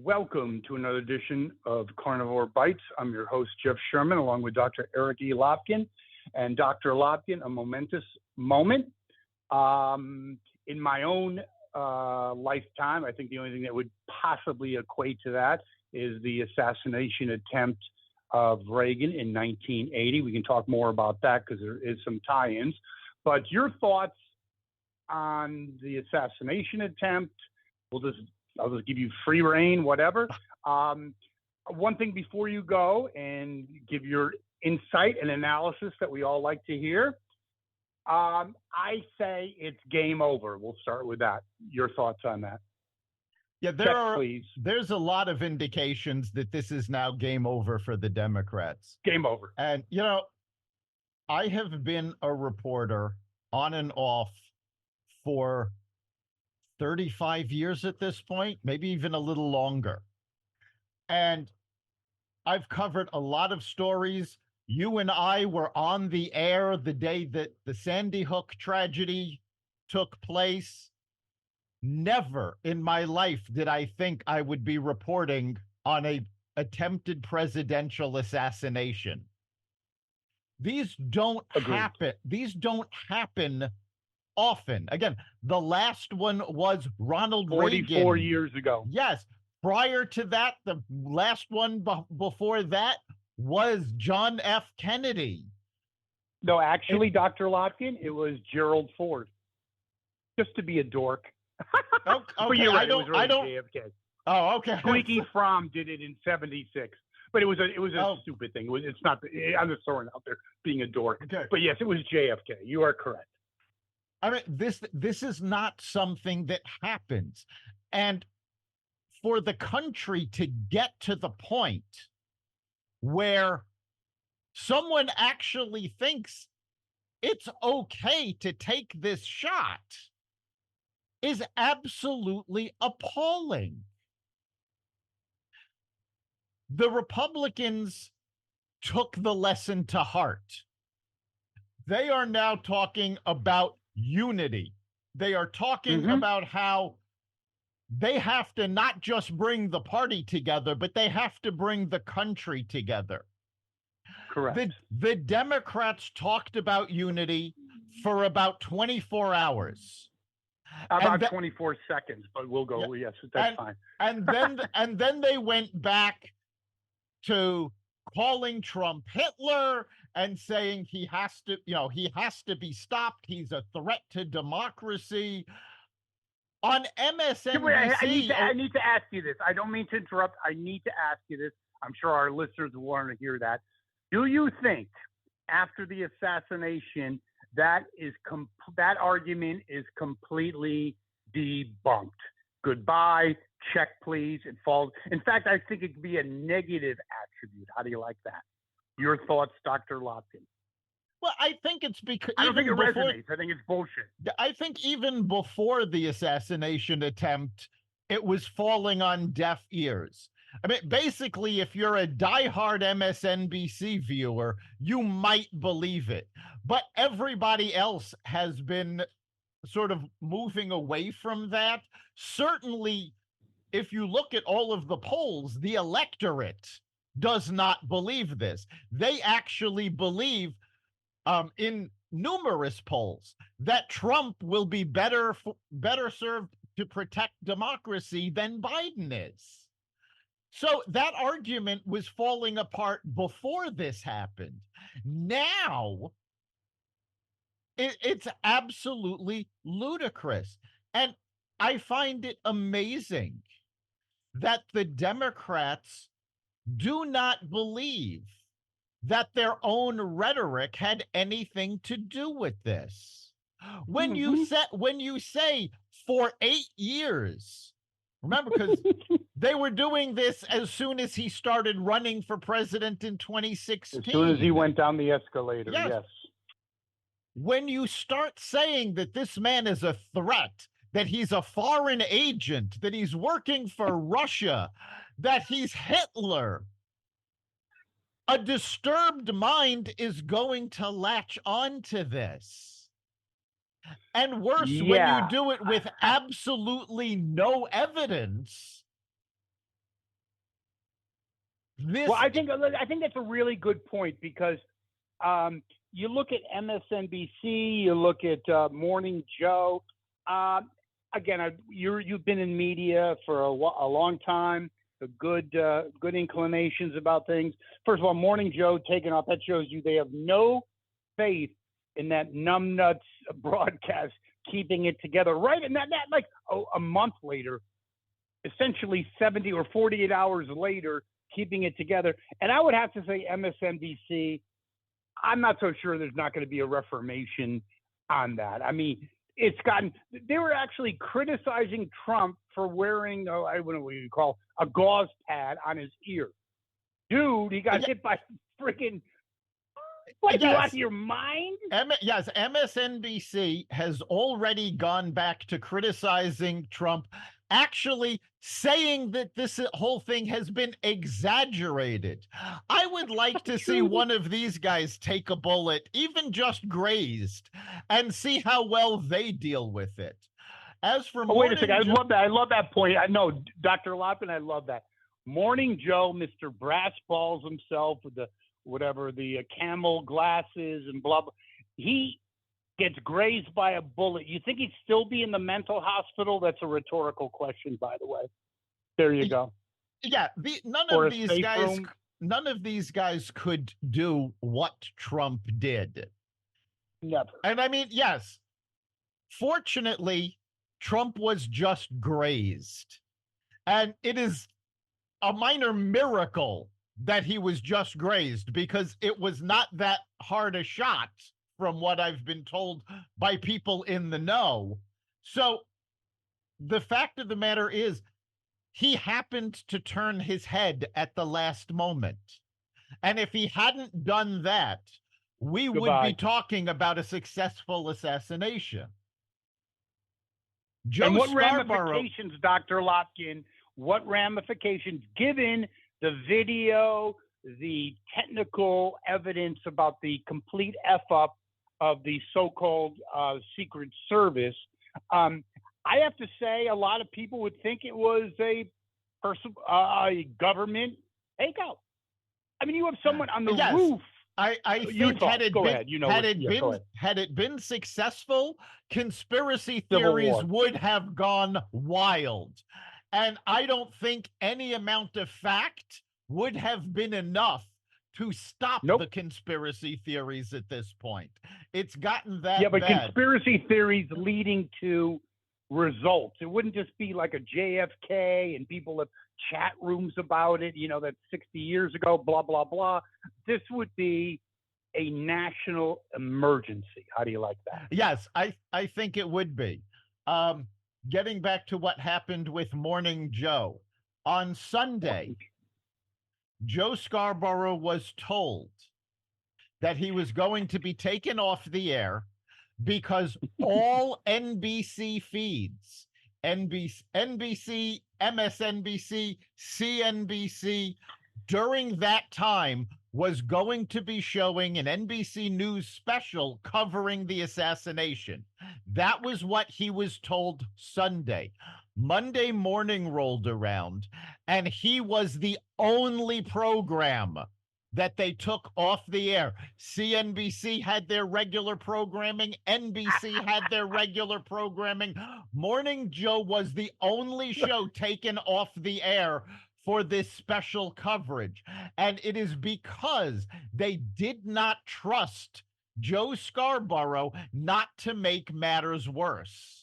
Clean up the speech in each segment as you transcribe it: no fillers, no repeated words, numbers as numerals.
Welcome to another edition of Carnivore Bites. I'm your host, Jeff Sherman, along with Dr. Eric E. Lopkin. And Dr. Lopkin, a momentous moment. In my own lifetime, I think the only thing that would possibly equate to that is the assassination attempt of Reagan in 1980. We can talk more about that because there is some tie-ins. But your thoughts on the assassination attempt? I'll just give you free reign, whatever. One thing before you go and give your insight and analysis that we all like to hear. I say it's game over. We'll start with that. Your thoughts on that? Yeah, Please. There's a lot of indications that this is now game over for the Democrats. Game over. And, I have been a reporter on and off for 35 years at this point, maybe even a little longer. And I've covered a lot of stories. You and I were on the air the day that the Sandy Hook tragedy took place. Never in my life did I think I would be reporting on a attempted presidential assassination. These don't happen. These don't happen often. Again, the last one was Ronald 44 Reagan. years ago. Yes. Prior to that, the last one before that was John F. Kennedy. No, actually, Dr. Lopkin, it was Gerald Ford. Just to be a dork. Okay, but you're right, it was really JFK. Oh, okay. Squeaky Fromm did it in 76. But it was a stupid thing. It's not. I'm just throwing out there being a dork. Okay. But yes, it was JFK. You are correct. I mean, this is not something that happens. And for the country to get to the point where someone actually thinks it's okay to take this shot is absolutely appalling. The Republicans took the lesson to heart. They are now talking about unity. They are talking about how they have to not just bring the party together, but they have to bring the country together. Correct. The Democrats talked about unity for about 24 hours. About 24 seconds, but we'll go. Yeah, yes, that's fine. and then they went back to calling Trump Hitler and saying he has to be stopped. He's a threat to democracy. On MSNBC, I need to ask you this. I don't mean to interrupt. I need to ask you this. I'm sure our listeners will want to hear that. Do you think after the assassination that argument is completely debunked? Goodbye. Check, please. It falls. In fact, I think it could be a negative attribute. How do you like that? Your thoughts, Dr. Lopkin? Well, I think it's because I don't think it resonates. I think it's bullshit. I think even before the assassination attempt, it was falling on deaf ears. I mean, basically, if you're a diehard MSNBC viewer, you might believe it. But everybody else has been sort of moving away from that. Certainly, if you look at all of the polls, the electorate does not believe this. They actually believe in numerous polls that Trump will be better served to protect democracy than Biden is. So that argument was falling apart before this happened. Now, it's absolutely ludicrous. And I find it amazing that the Democrats do not believe that their own rhetoric had anything to do with this. When you say for 8 years, remember, because they were doing this as soon as he started running for president in 2016. As soon as he went down the escalator, yes. When you start saying that this man is a threat, that he's a foreign agent, that he's working for Russia, that he's Hitler, a disturbed mind is going to latch on to this. And worse, when you do it with absolutely no evidence, This, Well, I think that's a really good point because you look at MSNBC, you look at Morning Joe. Again, you've been in media for a long time. Good inclinations about things. First of all, Morning Joe taking off, that shows you they have no faith in that numbnuts broadcast keeping it together, right? And that like a month later, essentially 70 or 48 hours later, keeping it together. And I would have to say MSNBC, I'm not so sure there's not going to be a reformation on that. I mean, they were actually criticizing Trump for wearing, I don't know what you call, a gauze pad on his ear. Dude, he got hit by freaking, what, you out of your mind? Yes, MSNBC has already gone back to criticizing Trump, actually saying that this whole thing has been exaggerated. I would like to see one of these guys take a bullet, even just grazed, and see how well they deal with it. As for wait a second, I love that point. I know, Dr. Lopin, I love that. Morning Joe, Mr. Brass Balls himself with the camel glasses and blah, blah. He gets grazed by a bullet. You think he'd still be in the mental hospital? That's a rhetorical question, by the way. There you go. Yeah, none of these guys could do what Trump did. Never. And I mean, yes, fortunately, Trump was just grazed. And it is a minor miracle that he was just grazed, because it was not that hard a shot from what I've been told by people in the know. So the fact of the matter is, he happened to turn his head at the last moment. And if he hadn't done that, we would be talking about a successful assassination. And what ramifications, Dr. Lopkin, what ramifications, given the video, the technical evidence about the complete F-up of the so-called Secret Service, I have to say a lot of people would think it was a government takeout. I mean, you have someone on the roof. I think had it been successful, conspiracy theories would have gone wild. And I don't think any amount of fact would have been enough to stop the conspiracy theories at this point. It's gotten that bad. But conspiracy theories leading to results. It wouldn't just be like a JFK and people have chat rooms about it, that's 60 years ago, blah, blah, blah. This would be a national emergency. How do you like that? Yes, I think it would be. Getting back to what happened with Morning Joe. On Sunday, Joe Scarborough was told that he was going to be taken off the air because all NBC feeds, NBC, MSNBC, CNBC, during that time was going to be showing an NBC News special covering the assassination. That was what he was told Sunday. Monday morning rolled around, and he was the only program that they took off the air. CNBC had their regular programming. NBC had their regular programming. Morning Joe was the only show taken off the air for this special coverage. And it is because they did not trust Joe Scarborough not to make matters worse.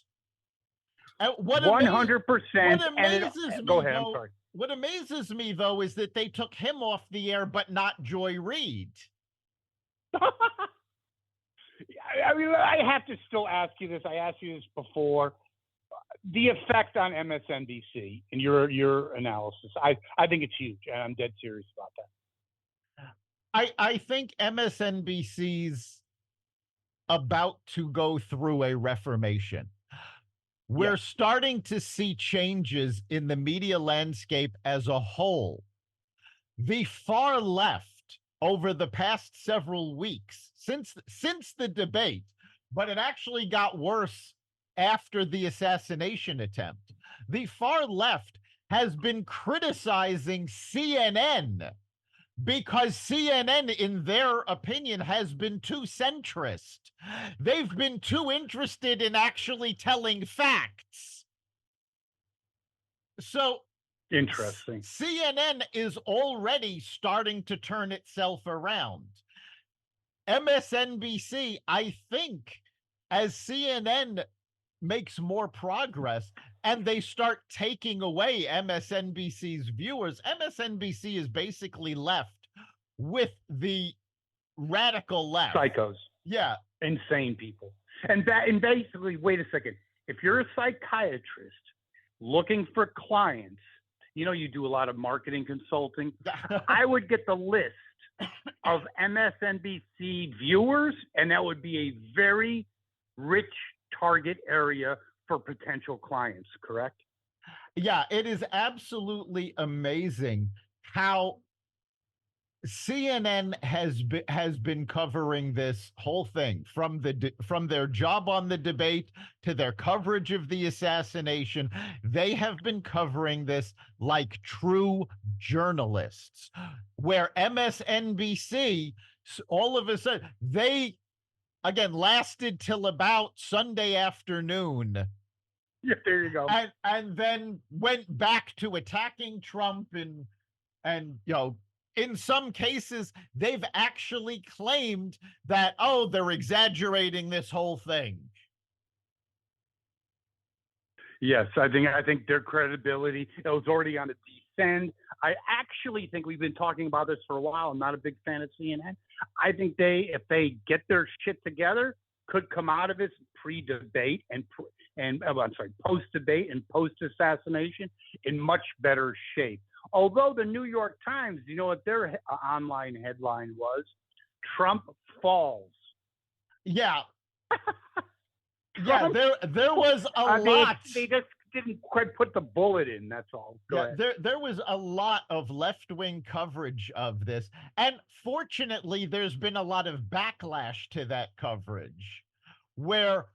100%. Go ahead, I'm sorry. What amazes me, though, is that they took him off the air, but not Joy Reid. I mean, I have to still ask you this. I asked you this before. The effect on MSNBC and your analysis, I think it's huge, and I'm dead serious about that. I think MSNBC's about to go through a reformation. We're starting to see changes in the media landscape as a whole. The far left, over the past several weeks, since the debate, but it actually got worse after the assassination attempt, the far left has been criticizing CNN because CNN, in their opinion, has been too centrist. They've been too interested in actually telling facts. So Interesting. CNN is already starting to turn itself around. MSNBC, I think, as CNN makes more progress and they start taking away MSNBC's viewers, MSNBC is basically left with the radical left. Psychos. Yeah. Insane people. And basically, wait a second. If you're a psychiatrist looking for clients, you know, you do a lot of marketing consulting. I would get the list of MSNBC viewers, and that would be a very rich target area for potential clients, correct? Yeah, it is absolutely amazing how CNN has been covering this whole thing from their job on the debate to their coverage of the assassination. They have been covering this like true journalists, where MSNBC all of a sudden they again lasted till about Sunday afternoon. Yeah, there you go. And then went back to attacking Trump and you know, in some cases, they've actually claimed that, oh, they're exaggerating this whole thing. Yes, I think their credibility, it was already on a descend. I actually think we've been talking about this for a while. I'm not a big fan of CNN. I think if they get their shit together, could come out of this pre-debate and post-debate and post-assassination in much better shape. Although the New York Times, you know what their online headline was? Trump falls. Yeah. Yeah, there was a lot. They just didn't quite put the bullet in, that's all. Go ahead. There was a lot of left-wing coverage of this. And fortunately, there's been a lot of backlash to that coverage where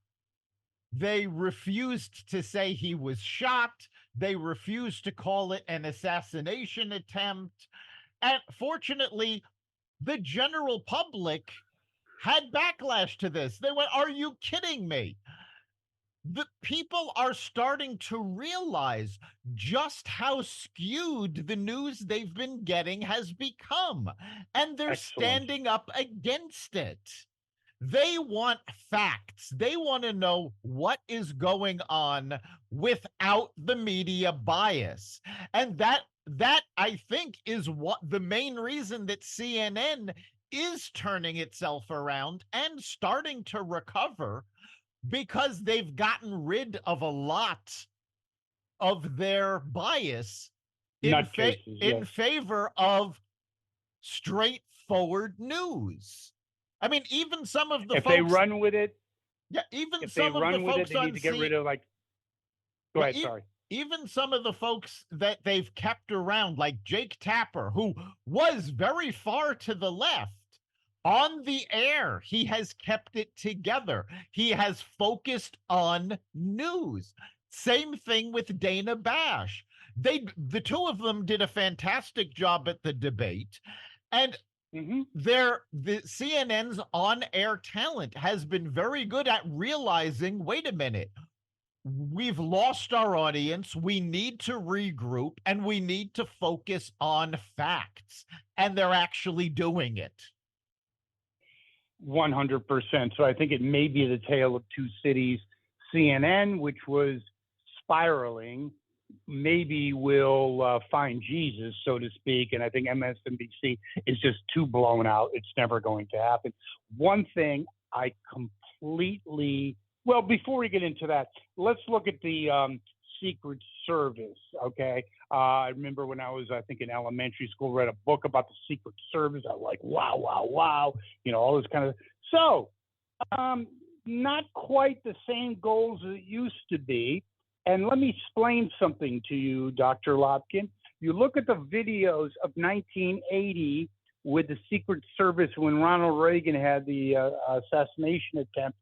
they refused to say he was shot. They refused to call it an assassination attempt. And fortunately, the general public had backlash to this. They went, are you kidding me? The people are starting to realize just how skewed the news they've been getting has become. And they're standing up against it. They want facts. They want to know what is going on without the media bias. And that I think is what the main reason that CNN is turning itself around and starting to recover, because they've gotten rid of a lot of their bias in favor of straightforward news. I mean, even some of the folks, they run with it. Yeah, even some of the folks they need to get rid of, like. Go ahead. Sorry. Even some of the folks that they've kept around, like Jake Tapper, who was very far to the left, on the air, he has kept it together. He has focused on news. Same thing with Dana Bash. The two of them did a fantastic job at the debate, and the CNN's on-air talent has been very good at realizing, wait a minute, we've lost our audience. We need to regroup and we need to focus on facts. And they're actually doing it. 100%. So I think it may be the tale of two cities. CNN, which was spiraling, maybe will find Jesus, so to speak. And I think MSNBC is just too blown out. It's never going to happen. One thing I completely, well, before we get into that, let's look at the Secret Service, okay? I remember when I was, I think, in elementary school, read a book about the Secret Service. I was like, wow, you know, all this kind of. So, not quite the same goals as it used to be. And let me explain something to you, Dr. Lopkin. You look at the videos of 1980 with the Secret Service when Ronald Reagan had the assassination attempt.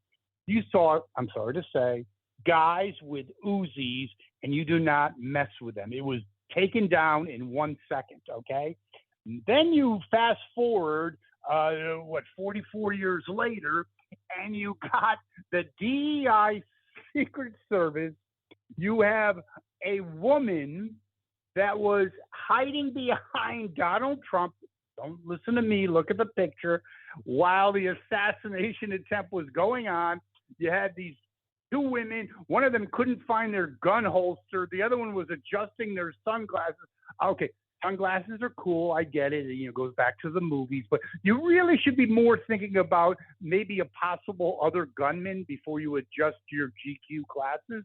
You saw, I'm sorry to say, guys with Uzis, and you do not mess with them. It was taken down in 1 second, okay? Then you fast forward, 44 years later, and you got the DEI Secret Service. You have a woman that was hiding behind Donald Trump. Don't listen to me. Look at the picture. While the assassination attempt was going on, you had these two women. One of them couldn't find their gun holster. The other one was adjusting their sunglasses. Okay, sunglasses are cool. I get it. It goes back to the movies. But you really should be more thinking about maybe a possible other gunman before you adjust your GQ glasses.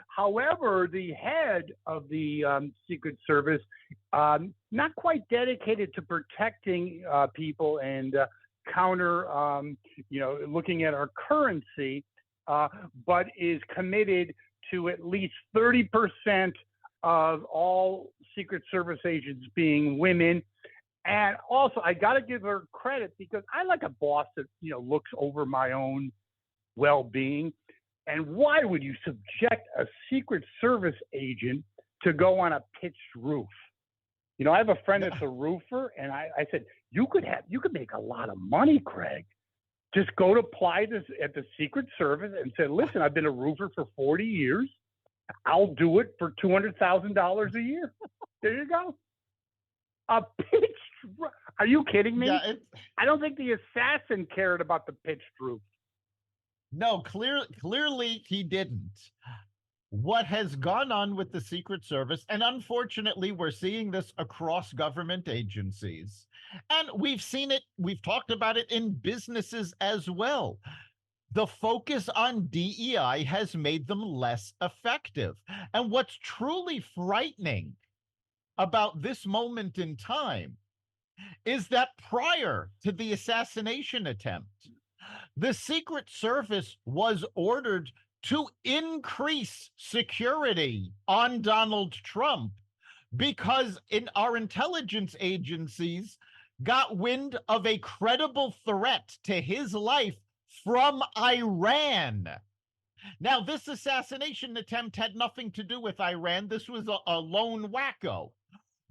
However, the head of the Secret Service, not quite dedicated to protecting people and counter, looking at our currency, but is committed to at least 30% of all Secret Service agents being women. And also, I got to give her credit because I like a boss that, looks over my own well-being. And why would you subject a Secret Service agent to go on a pitched roof? I have a friend that's a roofer, and I said, you could make a lot of money, Craig. Just go to apply this at the Secret Service and say, listen, I've been a roofer for 40 years. I'll do it for $200,000 a year. There you go. A pitched roof. Are you kidding me? Yeah, I don't think the assassin cared about the pitched roof. No, clearly he didn't. What has gone on with the Secret Service, and unfortunately, we're seeing this across government agencies, and we've seen it, we've talked about it in businesses as well. The focus on DEI has made them less effective. And what's truly frightening about this moment in time is that prior to the assassination attempt, the Secret Service was ordered to increase security on Donald Trump because our intelligence agencies got wind of a credible threat to his life from Iran. Now, this assassination attempt had nothing to do with Iran. This was a lone wacko.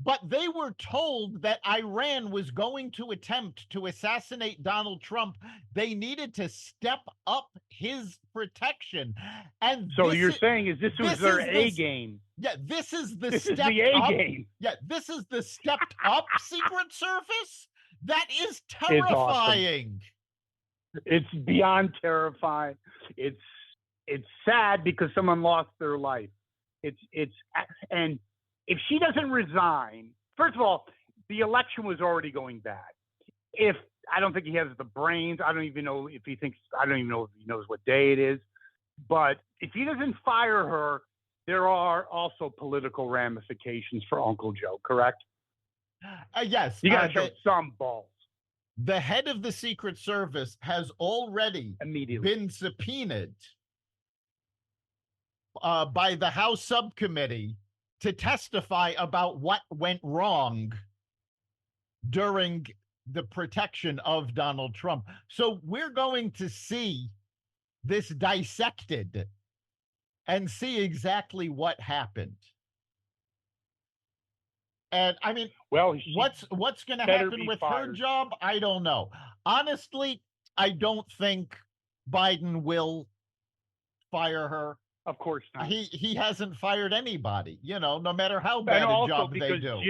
But they were told that Iran was going to attempt to assassinate Donald Trump. They needed to step up his protection. And so you're saying this was their A game? Yeah, this is the this stepped is the A up game. Yeah, this is the stepped up Secret Service. That is terrifying. It's beyond terrifying. It's sad because someone lost their life. And if she doesn't resign, first of all, the election was already going bad. I don't think he has the brains. I don't even know if he knows what day it is. But if he doesn't fire her, there are also political ramifications for Uncle Joe, correct? Yes. You got to show some balls. The head of the Secret Service has already been subpoenaed by the House subcommittee to testify about what went wrong during the protection of Donald Trump. So we're going to see this dissected and see exactly what happened. And I mean, well, what's going to happen with her job? I don't know. Honestly, I don't think Biden will fire her. Of course not. He hasn't fired anybody, no matter how bad a job they do.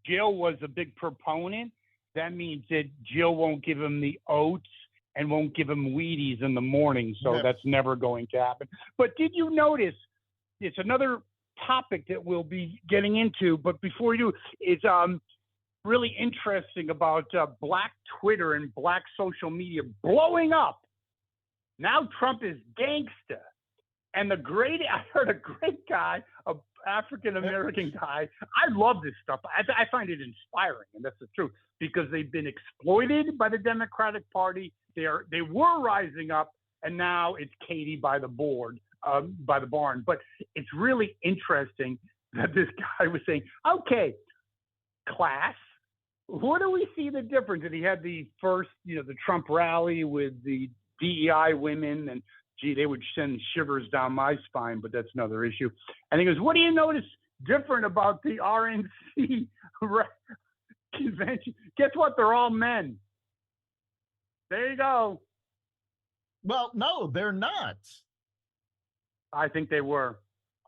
Jill was a big proponent. That means that Jill won't give him the oats and won't give him Wheaties in the morning. So that's never going to happen. But did you notice, it's another topic that we'll be getting into, but before you do, it's really interesting about Black Twitter and Black social media blowing up. Now Trump is gangsta. And I heard a great guy, an African-American guy. I love this stuff. I find it inspiring, and that's the truth, because they've been exploited by the Democratic Party. They were rising up, and now it's Katie by the barn. But it's really interesting that this guy was saying, okay, class, where do we see the difference? And he had the first, the Trump rally with the DEI women, and they would send shivers down my spine, but that's another issue. And he goes, what do you notice different about the RNC convention. Guess what? They're all men. There you go. Well, no, they're not. I think they were.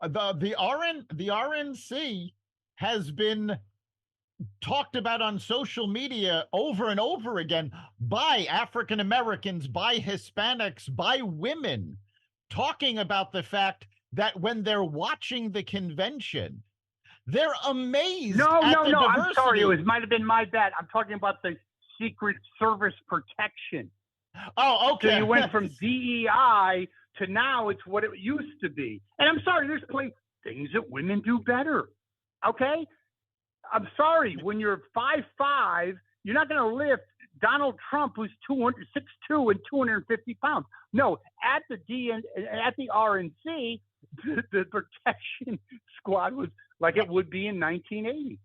The RNC has been talked about on social media over and over again by African Americans, by Hispanics, by women, talking about the fact that when they're watching the convention, they're amazed at the diversity. I'm sorry. It might have been my bad. I'm talking about the Secret Service protection. Oh, okay. So you went from DEI to now it's what it used to be. And I'm sorry, there's plenty things that women do better. Okay? I'm sorry, when you're 5'5", you're not going to lift Donald Trump, who's 6'2" and 250 pounds. No, at the RNC, the protection squad was like it would be in 1980.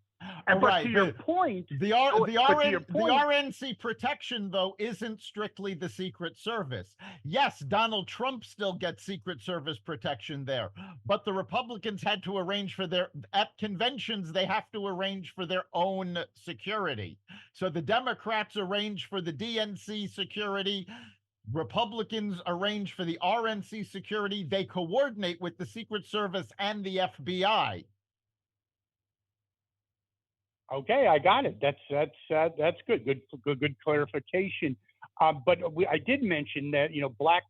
And right, to your point, the RNC protection, though, isn't strictly the Secret Service. Yes, Donald Trump still gets Secret Service protection there, but the Republicans had to arrange for at conventions, they have to arrange for their own security. So the Democrats arrange for the DNC security. Republicans arrange for the RNC security. They coordinate with the Secret Service and the FBI. Okay, I got it. That's good. Good clarification. But I did mention that Black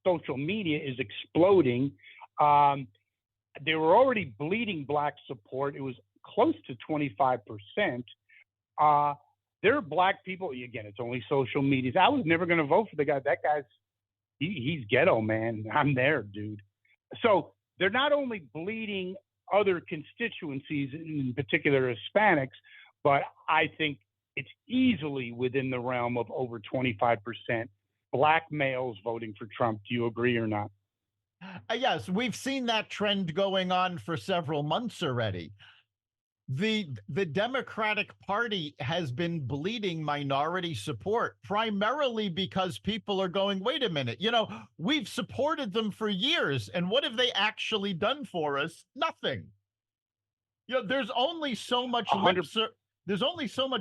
social media is exploding. They were already bleeding Black support. It was close to 25%. There are Black people. Again, it's only social media. I was never going to vote for the guy. That guy's he's ghetto, man. I'm there, dude. So they're not only bleeding other constituencies, in particular Hispanics, but I think it's easily within the realm of over 25% Black males voting for Trump. Do you agree or not? Yes, we've seen that trend going on for several months already. The Democratic Party has been bleeding minority support, primarily because people are going, wait a minute, we've supported them for years, and what have they actually done for us? Nothing. There's only so much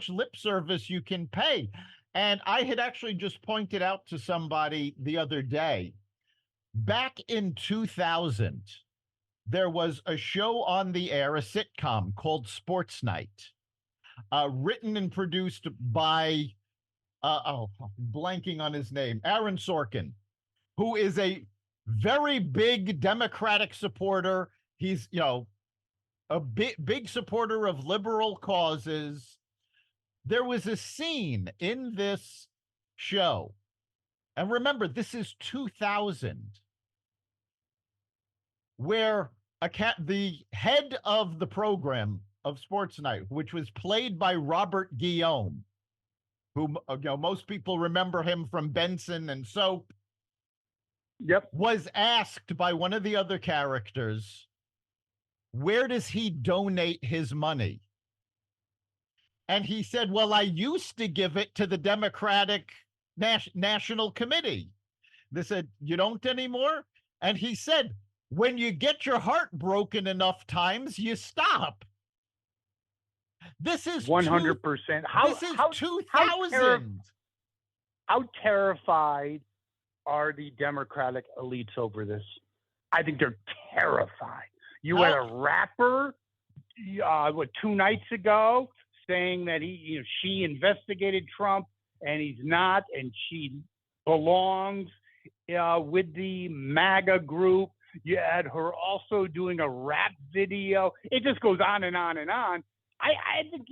lip service you can pay. And I had actually just pointed out to somebody the other day, back in 2000, there was a show on the air, a sitcom called Sports Night, written and produced by, blanking on his name, Aaron Sorkin, who is a very big Democratic supporter. He's, a big supporter of liberal causes. There was a scene in this show, and remember, this is 2000, where the head of the program of Sports Night, which was played by Robert Guillaume, who most people remember him from Benson and Soap, was asked by one of the other characters, where does he donate his money? And he said, well, I used to give it to the Democratic National Committee. They said, you don't anymore? And he said, when you get your heart broken enough times, you stop. This is 100%. This is 2000. How terrified are the Democratic elites over this? I think they're terrified. You had a rapper, 2 nights ago, saying that she investigated Trump and he's not, and she belongs with the MAGA group. You had her also doing a rap video. It just goes on and on and on. I think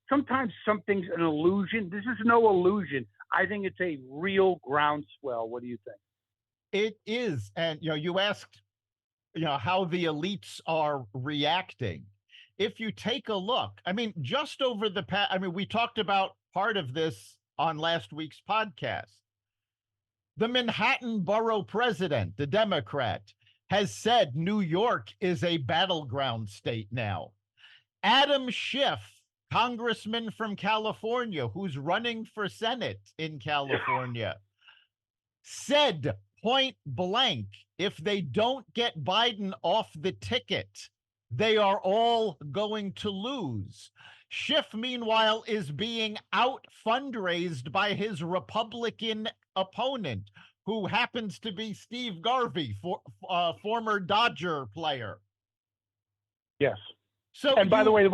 sometimes something's an illusion. This is no illusion. I think it's a real groundswell. What do you think? It is, and you asked, how the elites are reacting. If you take a look, just over the past, we talked about part of this on last week's podcast. The Manhattan Borough president, the Democrat, has said New York is a battleground state now. Adam Schiff, congressman from California, who's running for Senate in California, said point blank, if they don't get Biden off the ticket, they are all going to lose. Schiff, meanwhile, is being out fundraised by his Republican opponent, who happens to be Steve Garvey, former Dodger player. Yes. So, and by the way,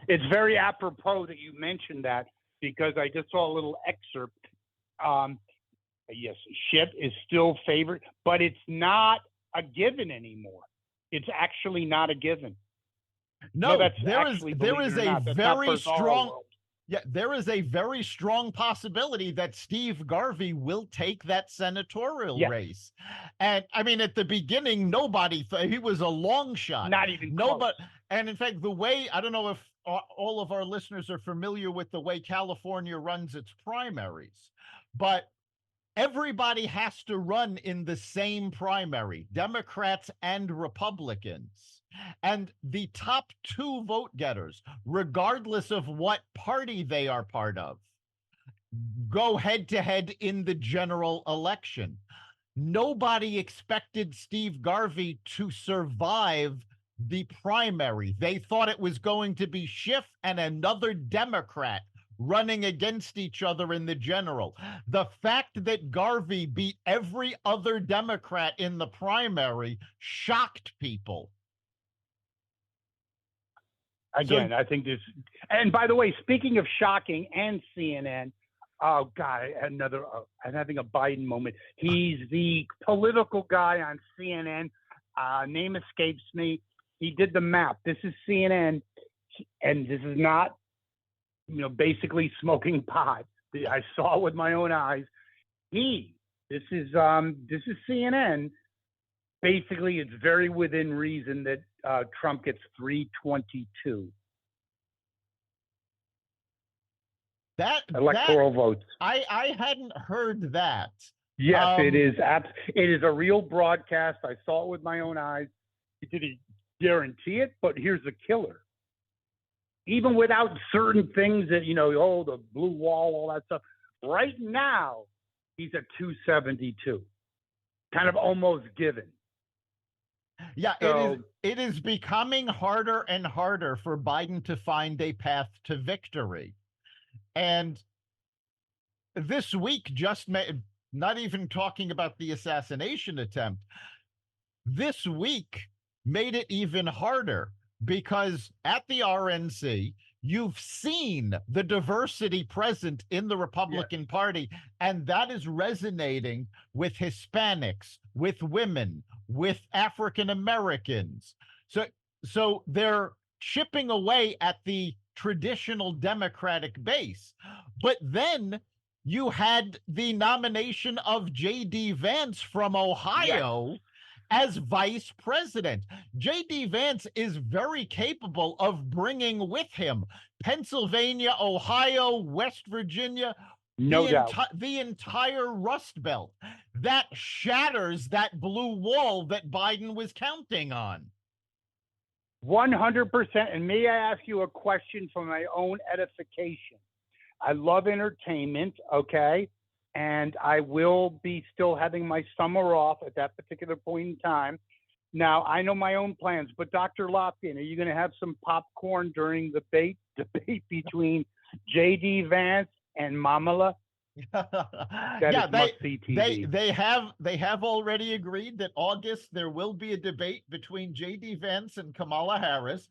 it's very apropos that you mentioned that, because I just saw a little excerpt. Yes, Schiff is still favored, but it's not a given anymore. It's actually not a given. No, that's there is a very strong. Yeah, there is a very strong possibility that Steve Garvey will take that senatorial race. And I mean, at the beginning, nobody thought he was a long shot. Not even close. And in fact, the way, I don't know if all of our listeners are familiar with the way California runs its primaries, but everybody has to run in the same primary, Democrats and Republicans. And the top two vote getters, regardless of what party they are part of, go head to head in the general election. Nobody expected Steve Garvey to survive the primary. They thought it was going to be Schiff and another Democrat running against each other in the general. The fact that Garvey beat every other Democrat in the primary shocked people. Again, I think this, and by the way, speaking of shocking and CNN, oh God, I'm having a Biden moment. He's the political guy on CNN. Name escapes me. He did the map. This is CNN, and this is not, basically smoking pot. I saw it with my own eyes. This is CNN. Basically, it's very within reason that Trump gets 322 electoral votes. I hadn't heard that. Yes, it is. It is a real broadcast. I saw it with my own eyes. Did he guarantee it? But here's the killer. Even without certain things that, the blue wall, all that stuff, right now, he's at 272. Kind of almost given. Yeah, so, it is becoming harder and harder for Biden to find a path to victory. And this week, not even talking about the assassination attempt, this week made it even harder, because at the RNC, you've seen the diversity present in the Republican Party, and that is resonating with Hispanics, with women, with African Americans. So they're chipping away at the traditional Democratic base. But then you had the nomination of J.D. Vance from Ohio as vice president. J.D. Vance is very capable of bringing with him Pennsylvania, Ohio, West Virginia, no doubt, the entire Rust Belt. That shatters that blue wall that Biden was counting on. 100%. And may I ask you a question for my own edification? I love entertainment, okay? And I will be still having my summer off at that particular point in time. Now, I know my own plans, but Dr. Lopkin, are you going to have some popcorn during the debate between J.D. Vance and Mamala? Must-see TV. They have already agreed that August there will be a debate between J.D. Vance and Kamala Harris,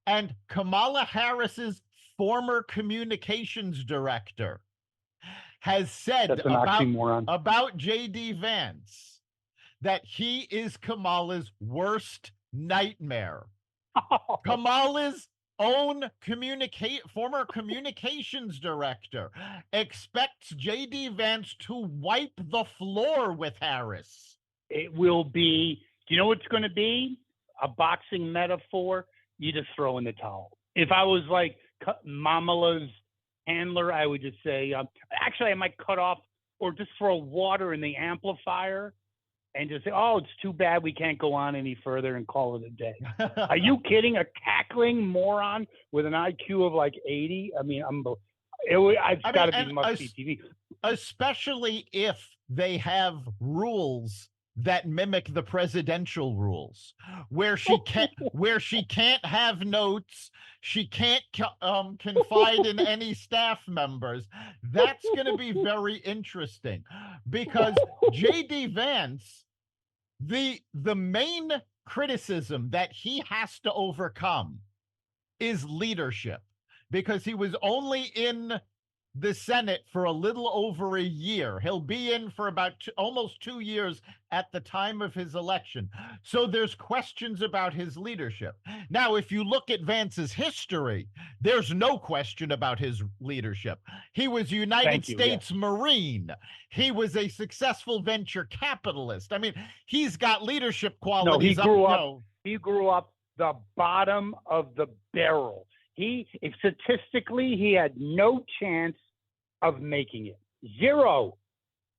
and Kamala Harris's former communications director has said about J.D. Vance that he is Kamala's worst nightmare. Kamala's own former communications director expects J.D. Vance to wipe the floor with Harris. It will be, do you know what it's going to be? A boxing metaphor. You just throw in the towel. If I was like Mamala's handler, I would just say, actually, I might cut off or just throw water in the amplifier and just say, oh, it's too bad we can't go on any further and call it a day. Are you kidding? A cackling moron with an IQ of like 80? I mean, it's got to be must-see TV. Especially if they have rules that mimic the presidential rules, where she can't have notes, she can't confide in any staff members. That's going to be very interesting because J.D. Vance, the main criticism that he has to overcome is leadership, because he was only in the Senate for a little over a year. He'll be in for about almost 2 years at the time of his election. So there's questions about his leadership. Now, if you look at Vance's history, there's no question about his leadership. He was a United States Marine. He was a successful venture capitalist. I mean, he's got leadership qualities. No, he grew up the bottom of the barrel. Statistically, he had no chance of making it. Zero.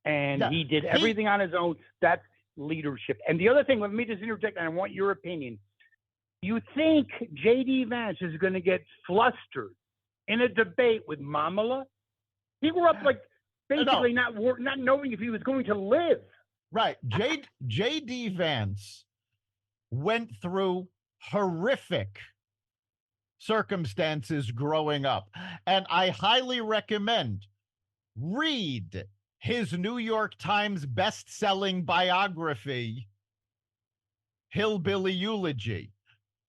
And he did everything on his own. That's leadership. And the other thing, let me just interject, and I want your opinion. You think J.D. Vance is going to get flustered in a debate with Mamala? He grew up basically not knowing if he was going to live. Right. J.D. Vance went through horrific circumstances growing up, and I highly recommend read his New York Times best-selling biography, Hillbilly Eulogy.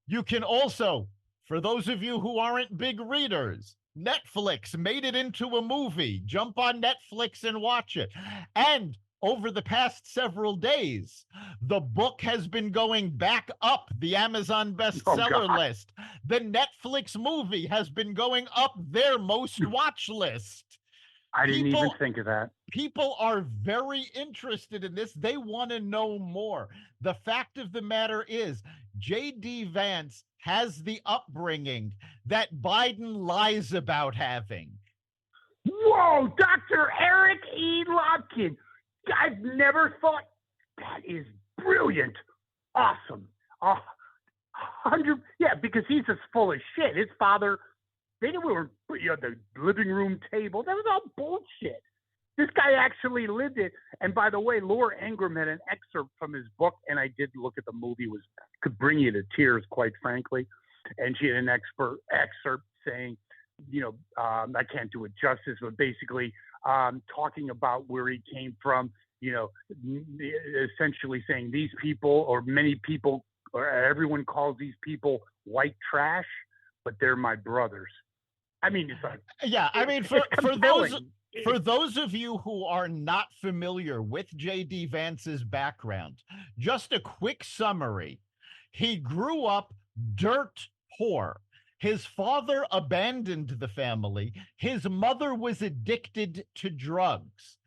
You can also, for those of you who aren't big readers, Netflix made it into a movie. Jump on Netflix and watch it. And over the past several days, the book has been going back up the Amazon bestseller list. The Netflix movie has been going up their most watch list. I didn't even think of that. People are very interested in this. They want to know more. The fact of the matter is, J.D. Vance has the upbringing that Biden lies about having. Whoa, Dr. Eric E. Lopkin. I've never thought. That is brilliant. Awesome. 100. Yeah, because he's just full of shit. His father, they were the living room table. That was all bullshit. This guy actually lived it. And by the way, Laura Ingraham had an excerpt from his book, and I did look at the movie. Could bring you to tears, quite frankly. And she had an excerpt saying, I can't do it justice, but basically talking about where he came from, essentially saying these people, or many people, or everyone calls these people white trash, but they're my brothers. I mean, it's like, yeah, I mean, for those of you who are not familiar with J.D. Vance's background, just a quick summary. He grew up dirt poor. His father abandoned the family. His mother was addicted to drugs.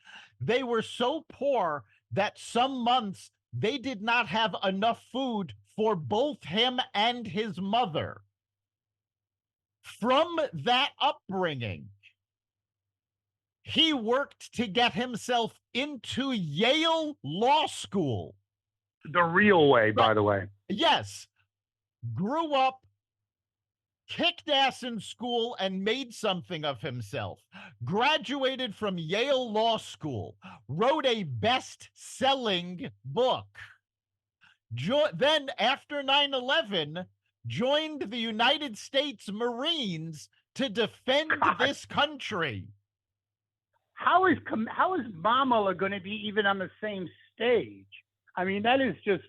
They were so poor that some months they did not have enough food for both him and his mother. From that upbringing, he worked to get himself into Yale Law School. The real way, by the way. Yes. Grew up, kicked ass in school, and made something of himself. Graduated from Yale Law School. Wrote a best-selling book. Then, after 9/11, joined the United States Marines to defend this country. How is Mamala going to be even on the same stage? I mean, that is just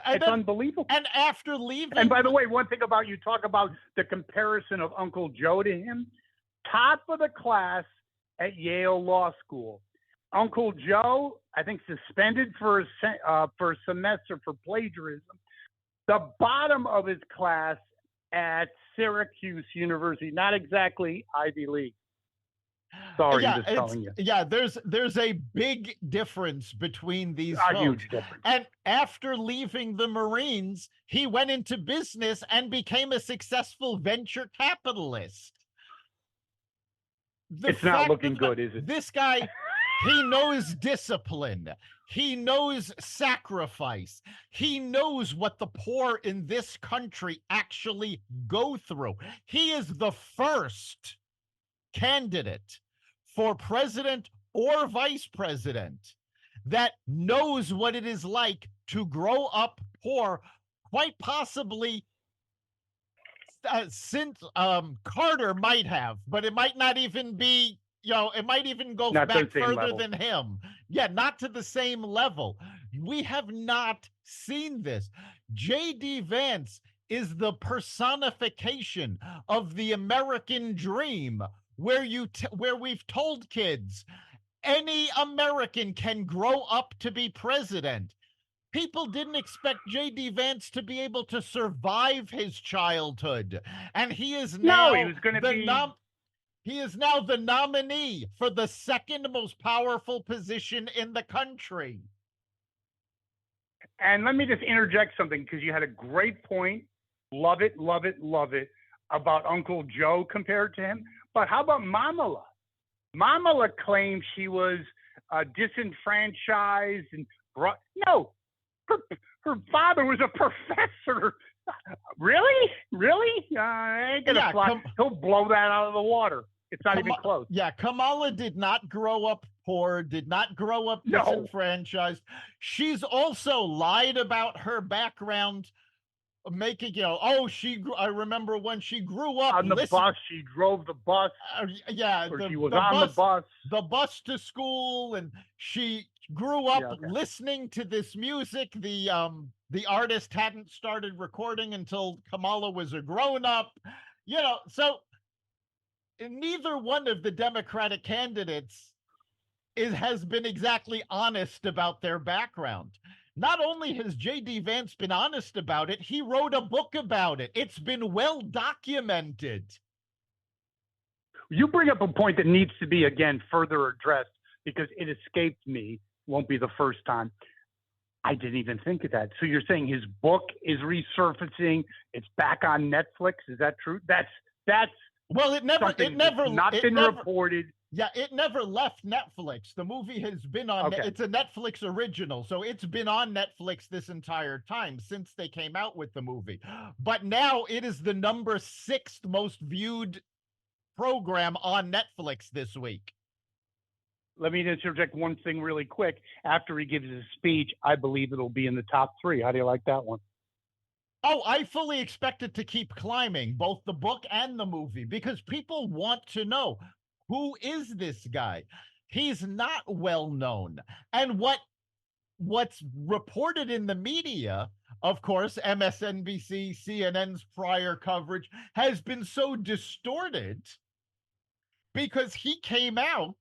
it's unbelievable. And after leaving... And by the way, one thing about, you talk about the comparison of Uncle Joe to him. Top of the class at Yale Law School. Uncle Joe, I think, suspended for a semester for plagiarism. The bottom of his class at Syracuse University. Not exactly Ivy League. Sorry, I'm just telling you. Yeah, there's a big difference between these folks. Huge difference. And after leaving the Marines, he went into business and became a successful venture capitalist. It's not looking good, is it? This guy, he knows discipline. He knows sacrifice. He knows what the poor in this country actually go through. He is the first candidate for president or vice president that knows what it is like to grow up poor, quite possibly since Carter might have, but it might not even be, it might even go Not back the same further level. than him. Yeah, not to the same level. We have not seen this. J.D. Vance is the personification of the American dream, where where we've told kids any American can grow up to be president. People didn't expect J.D. Vance to be able to survive his childhood, and he is No, he now was going to be. he is now the nominee for the second most powerful position in the country. And let me just interject something, because you had a great point. Love it, love it, love it about Uncle Joe compared to him. But how about Mamala? Mamala claimed she was disenfranchised and no, her father was a professor. Really? Ain't gonna fly. He'll blow that out of the water. It's not even close. Yeah, Kamala did not grow up poor, did not grow up disenfranchised. She's also lied about her background, making, I remember when she grew up on the bus, she drove the bus. She was on the bus to school, and she grew up listening to this music. The artist hadn't started recording until Kamala was a grown-up. So neither one of the Democratic candidates has been exactly honest about their background. Not only has J.D. Vance been honest about it, he wrote a book about it. It's been well documented. You bring up a point that needs to be, again, further addressed, because it escaped me. Won't be the first time. I didn't even think of that. So you're saying his book is resurfacing? It's back on Netflix? Is that true? That's well, it never been reported. Yeah, it never left Netflix. The movie has been on. Okay. It's a Netflix original, so it's been on Netflix this entire time since they came out with the movie. But now it is the number 6th most viewed program on Netflix this week. Let me interject one thing really quick. After he gives his speech, I believe it'll be in the top 3. How do you like that one? Oh, I fully expect it to keep climbing, both the book and the movie, because people want to know, who is this guy? He's not well known. And what's reported in the media, of course, MSNBC, CNN's prior coverage has been so distorted because he came out.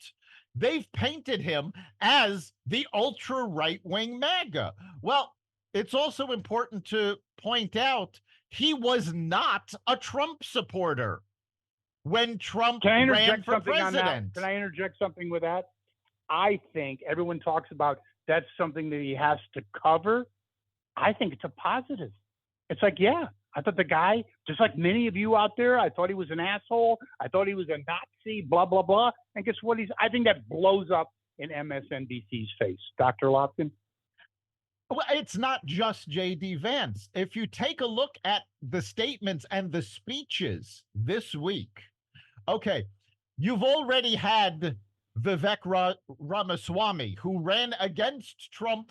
They've painted him as the ultra right-wing MAGA. Well, it's also important to point out he was not a Trump supporter when Trump ran for president. Can I interject something with that? I think everyone talks about that's something that he has to cover. I think it's a positive. It's like, yeah, I thought the guy, just like many of you out there, I thought he was an asshole. I thought he was a Nazi, blah, blah, blah. And guess what? I think that blows up in MSNBC's face. Dr. Lopkin? Well, it's not just J.D. Vance. If you take a look at the statements and the speeches this week, okay, you've already had Vivek Ramaswamy, who ran against Trump,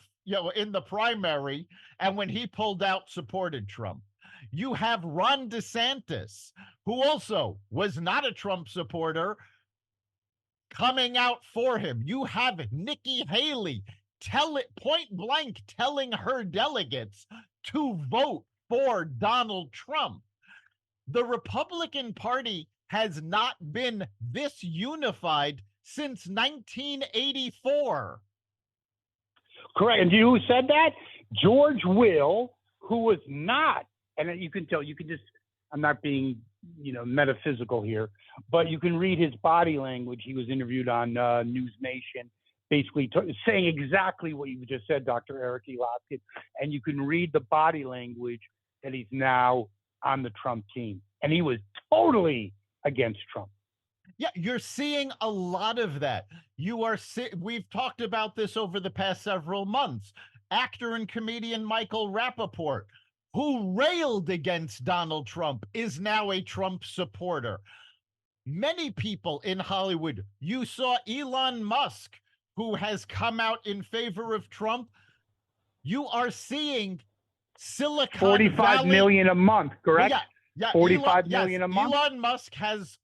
in the primary, and when he pulled out, supported Trump. You have Ron DeSantis, who also was not a Trump supporter, coming out for him. You have Nikki Haley point blank telling her delegates to vote for Donald Trump. The Republican Party has not been this unified since 1984. Correct. And you said that? George Will, who was not, and you can tell, I'm not being, metaphysical here, but you can read his body language. He was interviewed on News Nation, basically saying exactly what you just said, Dr. Eric E. Lopkin, and you can read the body language that he's now on the Trump team. And he was totally against Trump. Yeah, you're seeing a lot of that. We've talked about this over the past several months. Actor and comedian Michael Rappaport, who railed against Donald Trump, is now a Trump supporter. Many people in Hollywood, you saw Elon Musk, who has come out in favor of Trump, you are seeing Silicon 45 Valley million a month, correct? Yeah, 45 million a month. Elon Musk has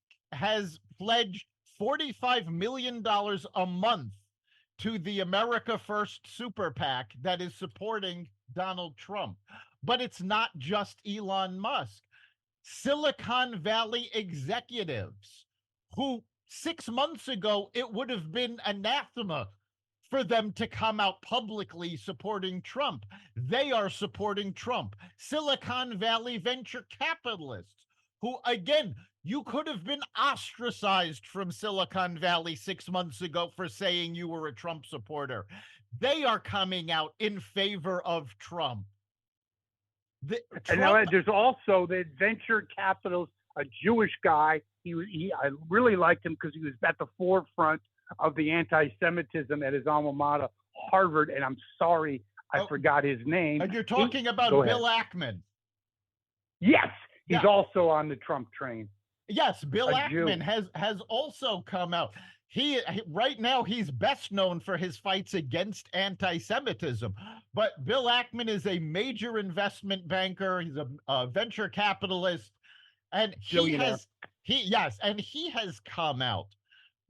pledged $45 million a month to the America First super PAC that is supporting Donald Trump. But it's not just Elon Musk. Silicon Valley executives who 6 months ago it would have been anathema for them to come out publicly supporting Trump. They are supporting Trump. Silicon Valley venture capitalists who, again, you could have been ostracized from Silicon Valley 6 months ago for saying you were a Trump supporter. They are coming out in favor of Trump. And now there's also the venture capitalist, a Jewish guy. I really liked him because he was at the forefront of the anti-Semitism at his alma mater, Harvard. And I'm sorry, I forgot his name. And you're talking about Bill Ackman. Yes, he's also on the Trump train. Yes, Bill Ackman has also come out. He right now he's best known for his fights against anti-Semitism, but Bill Ackman is a major investment banker. He's a venture capitalist, and he has come out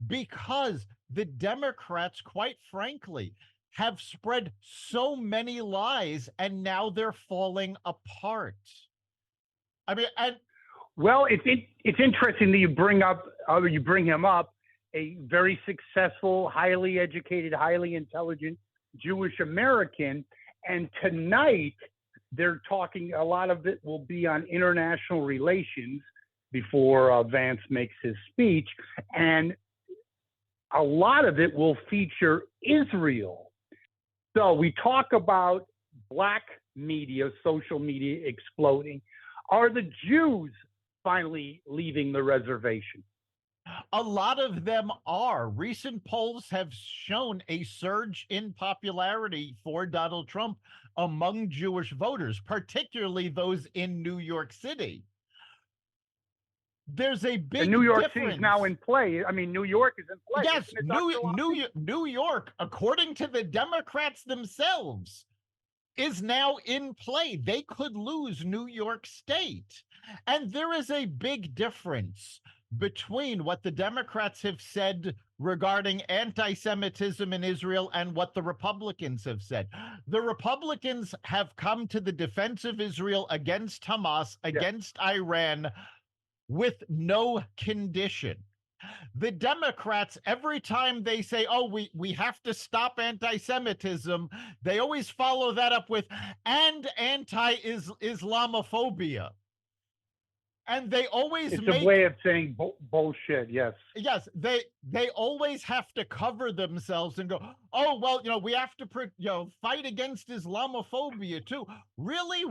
because the Democrats, quite frankly, have spread so many lies, and now they're falling apart. I mean, well, it's interesting that you bring him up. A very successful, highly educated, highly intelligent Jewish American. And tonight, they're talking, a lot of it will be on international relations before Vance makes his speech. And a lot of it will feature Israel. So we talk about black media, social media exploding. Are the Jews finally leaving the reservation? A lot of them are. Recent polls have shown a surge in popularity for Donald Trump among Jewish voters, particularly those in New York City. There's a big New York difference. City is now in play. I mean, New York is in play. Yes, New York, according to the Democrats themselves, is now in play. They could lose New York State. And there is a big difference between what the Democrats have said regarding anti-Semitism in Israel and what the Republicans have said. The Republicans have come to the defense of Israel against Hamas, against Iran, with no condition. The Democrats, every time they say, oh, we have to stop anti-Semitism, they always follow that up with, and anti-Islamophobia. And they always it's a way of saying bullshit. Yes. Yes. They always have to cover themselves and go, oh, well, we have to, fight against Islamophobia too. Really?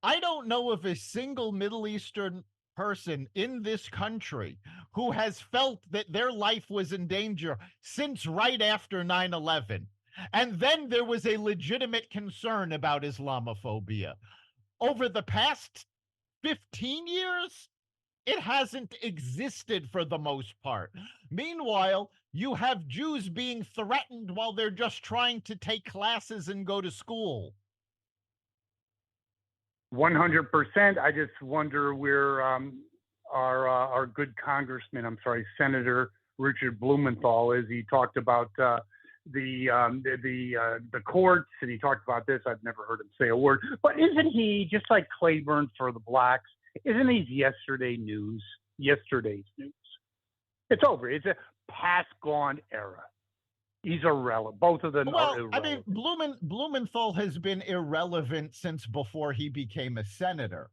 I don't know of a single Middle Eastern person in this country who has felt that their life was in danger since right after 9/11. And then there was a legitimate concern about Islamophobia. Over the past 15 years, it hasn't existed for the most part. Meanwhile, you have Jews being threatened while they're just trying to take classes and go to school. 100%. I just wonder where our good Senator Richard Blumenthal is. He talked about the courts, and he talked about this. I've never heard him say a word. But isn't he, just like Claiborne for the blacks, isn't he yesterday's news? It's over. It's a past gone era. He's irrelevant. Both of them are irrelevant. I mean, Blumenthal has been irrelevant since before he became a senator.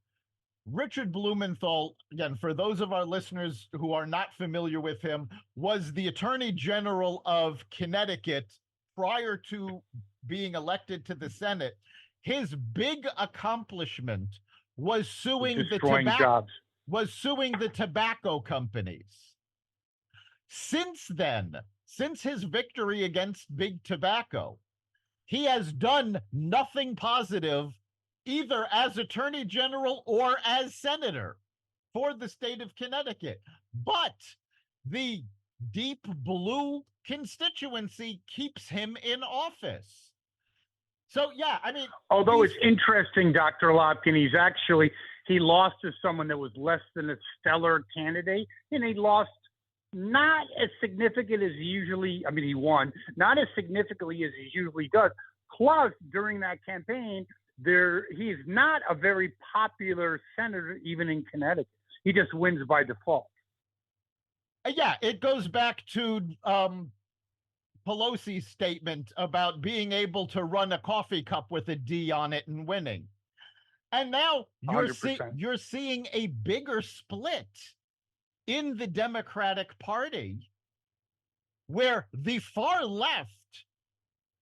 Richard Blumenthal, again, for those of our listeners who are not familiar with him, was the Attorney General of Connecticut prior to being elected to the Senate. His big accomplishment was suing the tobacco companies. Since then, since his victory against Big Tobacco, he has done nothing positive either as Attorney General or as Senator for the state of Connecticut. But the deep blue constituency keeps him in office. So, yeah, I mean, although it's interesting, Dr. Lopkin, he lost to someone that was less than a stellar candidate, and he lost not as significant as he won, not as significantly as he usually does. Plus, during that campaign, he's not a very popular senator, even in Connecticut. He just wins by default. Yeah, it goes back to Pelosi's statement about being able to run a coffee cup with a D on it and winning. And now you're seeing a bigger split in the Democratic Party where the far left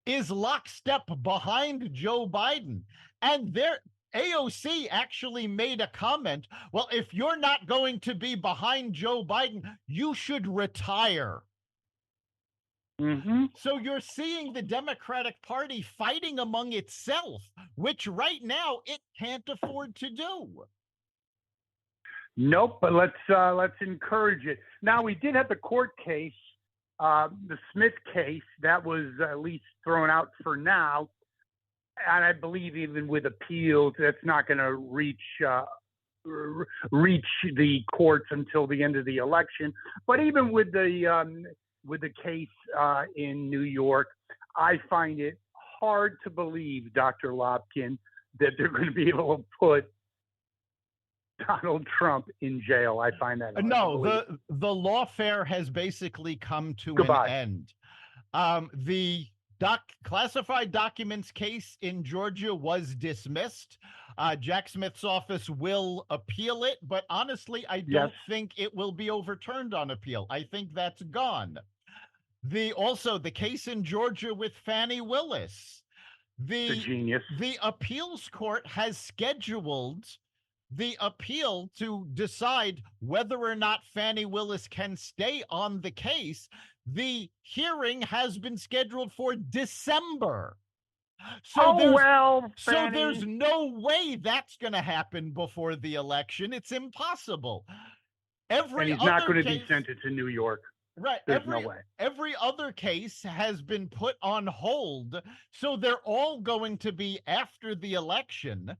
is lockstep behind Joe Biden. And AOC actually made a comment, well, if you're not going to be behind Joe Biden, you should retire. Mm-hmm. So you're seeing the Democratic Party fighting among itself, which right now it can't afford to do. Nope, but let's encourage it. Now, we did have the court case, the Smith case, that was at least thrown out for now. And I believe even with appeals, that's not going to reach the courts until the end of the election. But even with the case in New York, I find it hard to believe, Dr. Lopkin, that they're going to be able to put Donald Trump in jail. I find that hard to believe. The lawfare has basically come to Goodbye. an end. The classified documents case in Georgia was dismissed. Jack Smith's office will appeal it, but honestly, I don't think it will be overturned on appeal. I think that's gone. The case in Georgia with Fani Willis, the appeals court has scheduled the appeal to decide whether or not Fani Willis can stay on the case. The hearing has been scheduled for December. So there's no way that's going to happen before the election. It's impossible. And he's not going to be sentenced in New York. Right. There's no way. Every other case has been put on hold. So they're all going to be after the election,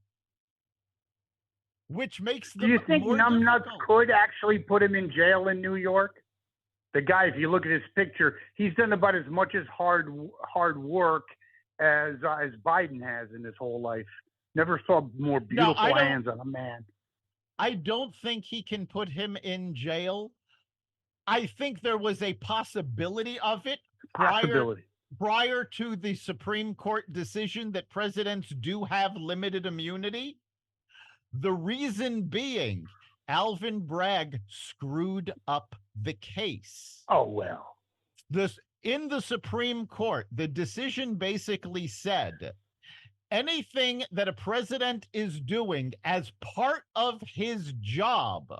which makes them. Do you think numbnuts difficult. could actually put him in jail in New York? The guy, if you look at his picture, he's done about as much as hard work as Biden has in his whole life. Never saw more beautiful hands on a man. I don't think he can put him in jail. I think there was a possibility of it prior to the Supreme Court decision that presidents do have limited immunity. The reason being, Alvin Bragg screwed up the case. Oh, well. In the Supreme Court, the decision basically said anything that a president is doing as part of his job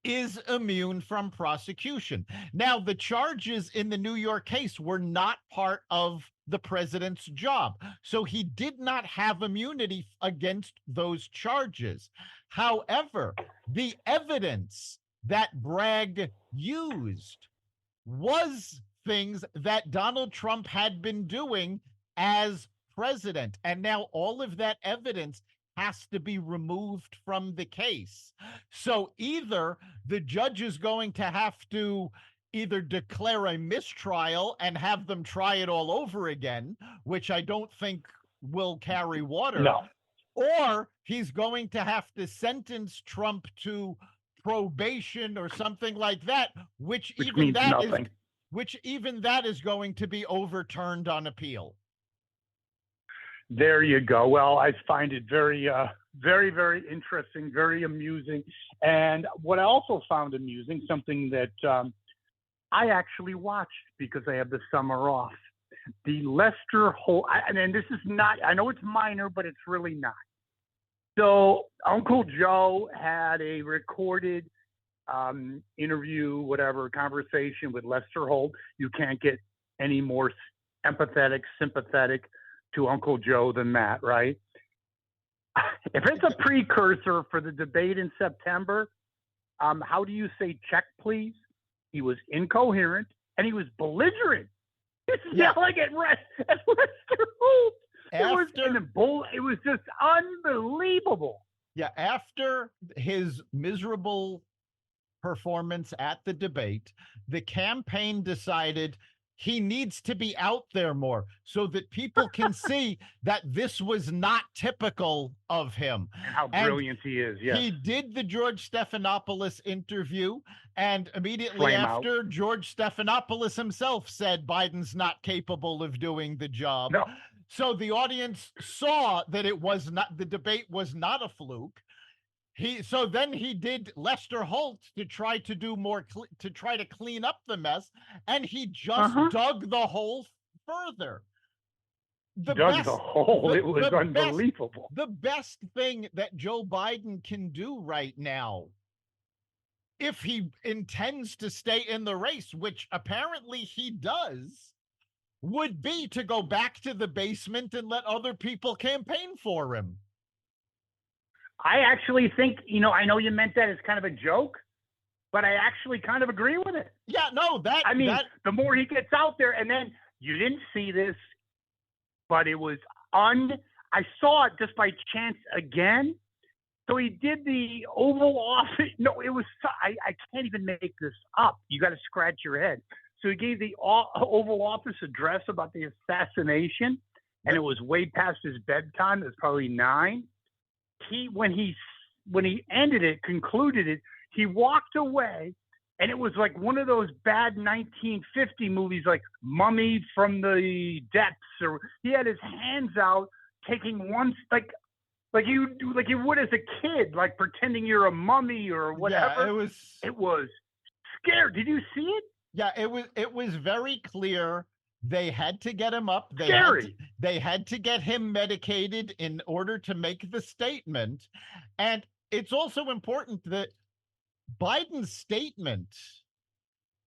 is immune from prosecution. Now, the charges in the New York case were not part of the president's job, so he did not have immunity against those charges. However, the evidence that Bragg used was things that Donald Trump had been doing as president, and now all of that evidence has to be removed from the case. So either the judge is going to have to either declare a mistrial and have them try it all over again, which I don't think will carry water. No. Or he's going to have to sentence Trump to probation or something like that, which even that is going to be overturned on appeal. There you go. Well, I find it very, very, very interesting, very amusing. And what I also found amusing, something that I actually watched because I have the summer off, the Lester Holt, and this is not, I know it's minor, but it's really not. So Uncle Joe had a recorded interview, conversation with Lester Holt. You can't get any more empathetic, sympathetic to Uncle Joe than that, right? If it's a precursor for the debate in September, how do you say check, please? he was incoherent, and he was belligerent. He was Yeah. yelling at Lester Holt. After It was just unbelievable. Yeah, after his miserable performance at the debate, the campaign decided he needs to be out there more so that people can see that this was not typical of him. And how And brilliant he is, yes. he did the George Stephanopoulos interview, and immediately Flame out. after, George Stephanopoulos himself said Biden's not capable of doing the job. No. So the audience saw that the debate was not a fluke. So then he did Lester Holt to try to do more, to try to clean up the mess, and he just dug the hole further. The hole. It was unbelievable. The best thing that Joe Biden can do right now, if he intends to stay in the race, which apparently he does, would be to go back to the basement and let other people campaign for him. I actually think, I know you meant that as kind of a joke, but I actually kind of agree with it. Yeah, no, the more he gets out there, and then you didn't see this, but it was I saw it just by chance again. So he did the Oval Office. No, it was, I can't even make this up. You got to scratch your head. So he gave the Oval Office address about the assassination, and it was way past his bedtime. It was probably 9. When he ended it, concluded it, he walked away, and it was like one of those bad 1950 movies, like Mummy from the Depths, or he had his hands out, taking one like you would as a kid, like pretending you're a mummy or whatever. Yeah, it was scared. Did you see it? Yeah, it was very clear they had to get him up. They had to get him medicated in order to make the statement. And it's also important that Biden's statement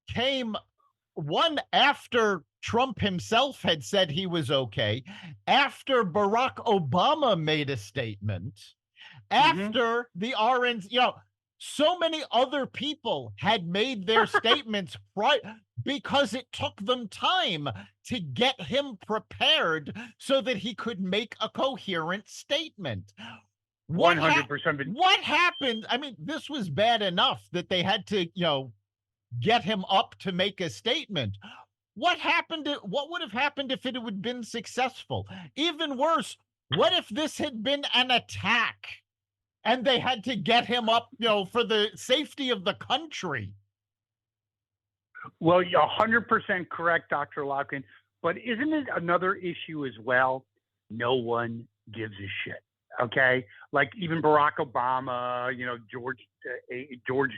came after Trump himself had said he was okay, after Barack Obama made a statement, after the RNC, so many other people had made their statements because it took them time to get him prepared so that he could make a coherent statement. 100%. What happened? I mean, this was bad enough that they had to, get him up to make a statement. What would have happened if it had been successful? Even worse, what if this had been an attack and they had to get him up, for the safety of the country? Well, you're 100% correct, Dr. Lopkin. But isn't it another issue as well? No one gives a shit. Okay, like even Barack Obama, George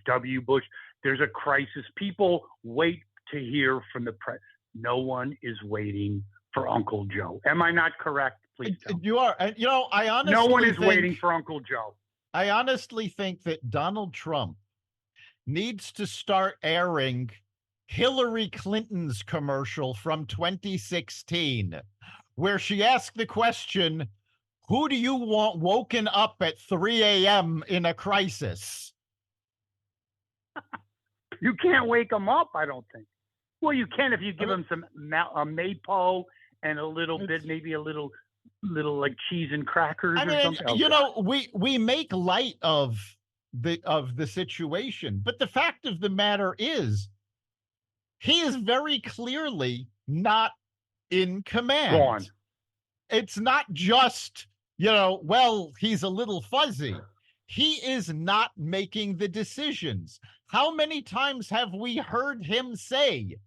W. Bush. There's a crisis. People wait to hear from the press. No one is waiting for Uncle Joe. Am I not correct? Please tell me. You are. And I honestly no one is waiting for Uncle Joe. I honestly think that Donald Trump needs to start airing Hillary Clinton's commercial from 2016, where she asked the question, who do you want woken up at 3 a.m. in a crisis? You can't wake them up, I don't think. Well, you can if you give them some mapo and a little bit, maybe a little like cheese and crackers or something. We make light of the situation, but the fact of the matter is, he is very clearly not in command. Gone. It's not just, he's a little fuzzy. He is not making the decisions. How many times have we heard him say,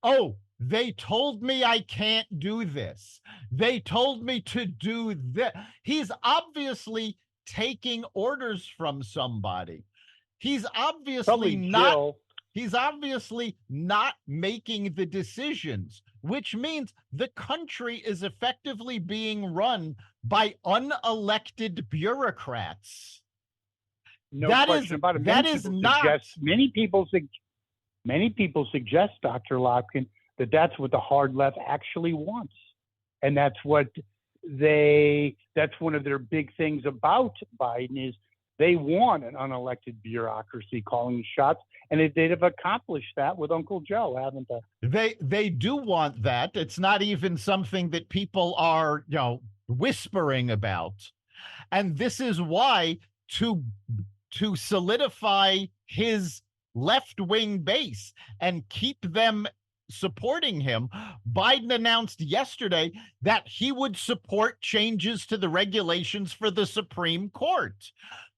oh, they told me I can't do this. They told me to do this. He's obviously taking orders from somebody. He's obviously not making the decisions, which means the country is effectively being run by unelected bureaucrats. No question about it. Many people suggest, Dr. Lopkin, that's what the hard left actually wants. And that's one of their big things about Biden is they want an unelected bureaucracy calling the shots. and they've accomplished that with Uncle Joe, haven't they? They do want that. It's not even something that people are, whispering about. And this is why to solidify his left-wing base and keep them supporting him, Biden announced yesterday that he would support changes to the regulations for the Supreme Court,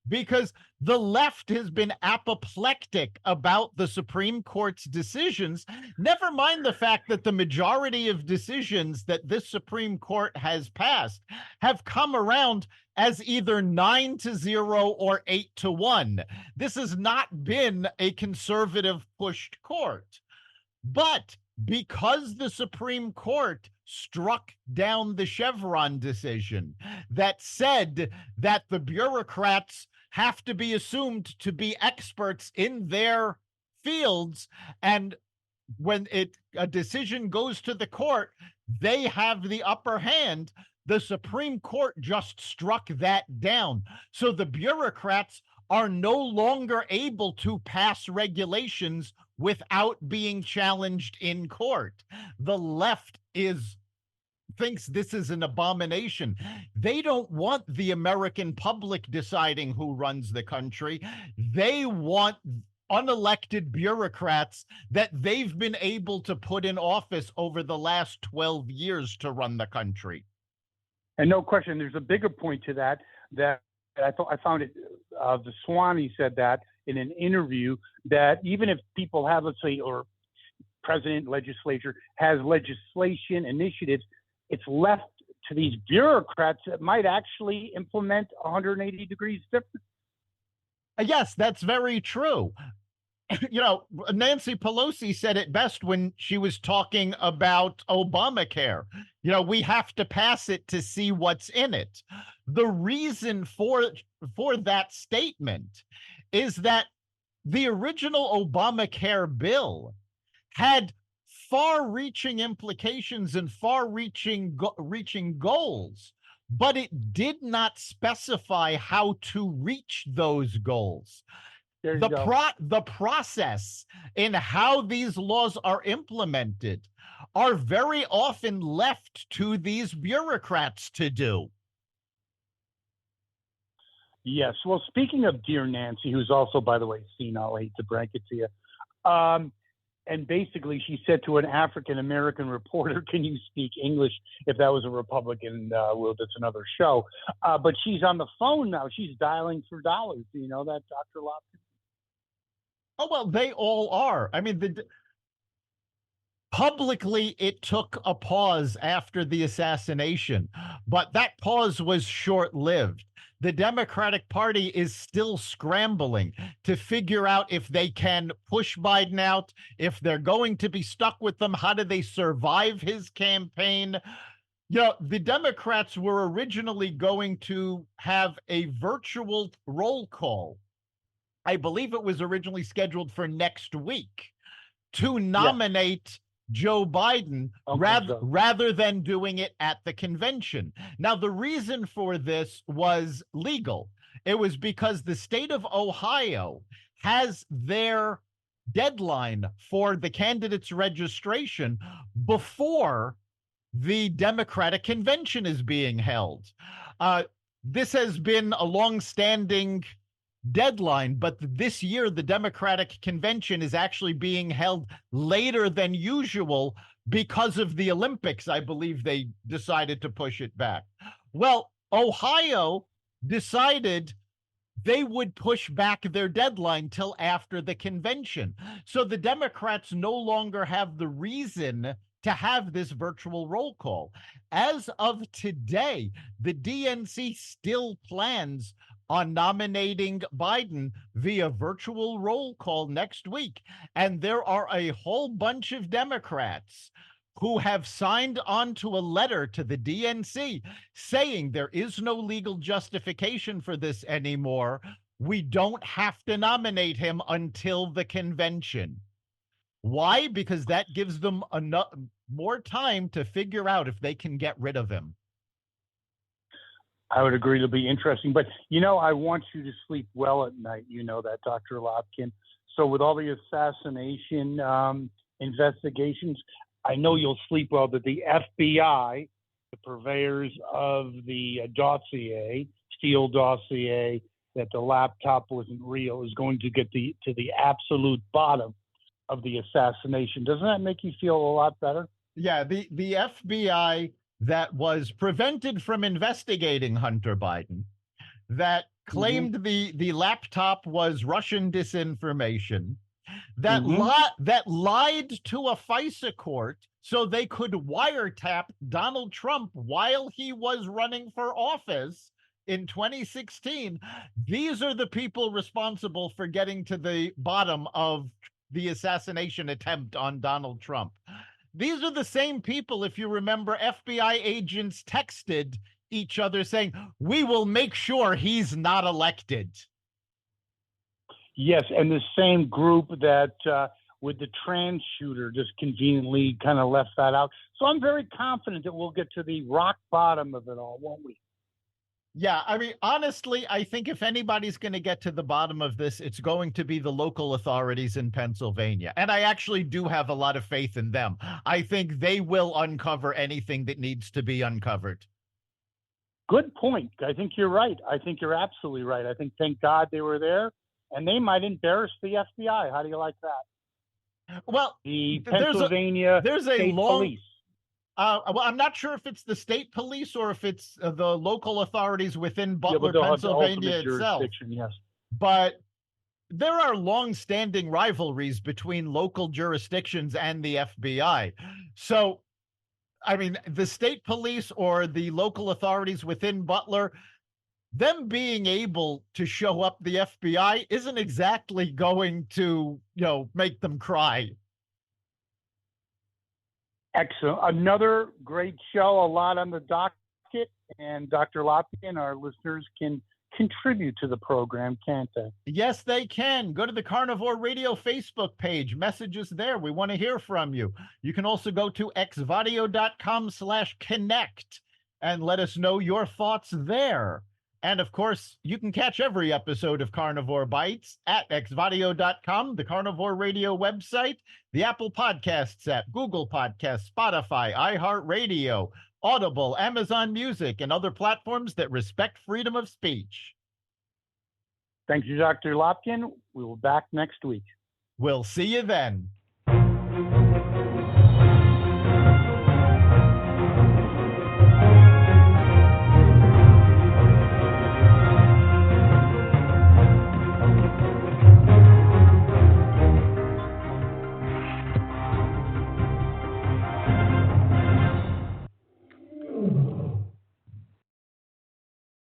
because the left has been apoplectic about the Supreme Court's decisions. Never mind the fact that the majority of decisions that this Supreme Court has passed have come around as either 9-0 or 8-1. This has not been a conservative pushed court. But because the Supreme Court struck down the Chevron decision that said that the bureaucrats have to be assumed to be experts in their fields, and when a decision goes to the court, they have the upper hand, the Supreme Court just struck that down. So the bureaucrats are no longer able to pass regulations without being challenged in court. The left thinks this is an abomination. They don't want the American public deciding who runs the country. They want unelected bureaucrats that they've been able to put in office over the last 12 years to run the country. And no question, there's a bigger point to that I found it. The Swanee said that in an interview, that even if people have, let's say, or president, legislature has legislation initiatives, it's left to these bureaucrats that might actually implement 180 degrees different. Yes, that's very true. Nancy Pelosi said it best when she was talking about Obamacare. We have to pass it to see what's in it. The reason for that statement is that the original Obamacare bill had far-reaching implications and far-reaching goals, but it did not specify how to reach those goals. The process in how these laws are implemented are very often left to these bureaucrats to do. Yes. Well, speaking of Dear Nancy, who's also, by the way, senile, I hate to break it to you, and basically she said to an African-American reporter, can you speak English? If that was a Republican, well, that's another show. But she's on the phone now. She's dialing for dollars. Do you know that, Dr. Lopkins? Oh, well, they all are. I mean, publicly, it took a pause after the assassination, but that pause was short-lived. The Democratic Party is still scrambling to figure out if they can push Biden out, if they're going to be stuck with them, how do they survive his campaign? The Democrats were originally going to have a virtual roll call. I believe it was originally scheduled for next week to nominate Joe Biden rather than doing it at the convention. Now, the reason for this was legal. It was because the state of Ohio has their deadline for the candidates' registration before the Democratic convention is being held. This has been a long-standing deadline, but this year the Democratic convention is actually being held later than usual because of the Olympics. I believe they decided to push it back. Well, Ohio decided they would push back their deadline till after the convention. So the Democrats no longer have the reason to have this virtual roll call. As of today, the DNC still plans on nominating Biden via virtual roll call next week. And there are a whole bunch of Democrats who have signed on to a letter to the DNC saying there is no legal justification for this anymore. We don't have to nominate him until the convention. Why? Because that gives them more time to figure out if they can get rid of him. I would agree. It'll be interesting. But, I want you to sleep well at night. You know that, Dr. Lopkin. So with all the assassination investigations, I know you'll sleep well that the FBI, the purveyors of the dossier, Steele dossier, that the laptop wasn't real, is going to get to the absolute bottom of the assassination. Doesn't that make you feel a lot better? Yeah, the FBI that was prevented from investigating Hunter Biden, that claimed the laptop was Russian disinformation, that that lied to a FISA court so they could wiretap Donald Trump while he was running for office in 2016. These are the people responsible for getting to the bottom of the assassination attempt on Donald Trump. These are the same people, if you remember, FBI agents texted each other saying, "We will make sure he's not elected." Yes, and the same group that with the trans shooter just conveniently kind of left that out. So I'm very confident that we'll get to the rock bottom of it all, won't we? Yeah, I mean, honestly, I think if anybody's going to get to the bottom of this, it's going to be the local authorities in Pennsylvania. And I actually do have a lot of faith in them. I think they will uncover anything that needs to be uncovered. Good point. I think you're right. I think you're absolutely right. I think, thank God they were there, and they might embarrass the FBI. How do you like that? Well, the Pennsylvania State Police. Well, I'm not sure if it's the state police or if it's the local authorities within Butler, Pennsylvania itself. Yes. But there are long-standing rivalries between local jurisdictions and the FBI. So, I mean, the state police or the local authorities within Butler, them being able to show up the FBI isn't exactly going to, make them cry. Excellent. Another great show, a lot on the docket, and Dr. Lopkin, our listeners can contribute to the program, can't they? Yes, they can. Go to the Carnivore Radio Facebook page. Messages there. We want to hear from you. You can also go to xvadio.com/connect and let us know your thoughts there. And of course, you can catch every episode of Carnivore Bites at xvadio.com, the Carnivore Radio website, the Apple Podcasts app, Google Podcasts, Spotify, iHeartRadio, Audible, Amazon Music, and other platforms that respect freedom of speech. Thank you, Dr. Lopkin. We will be back next week. We'll see you then.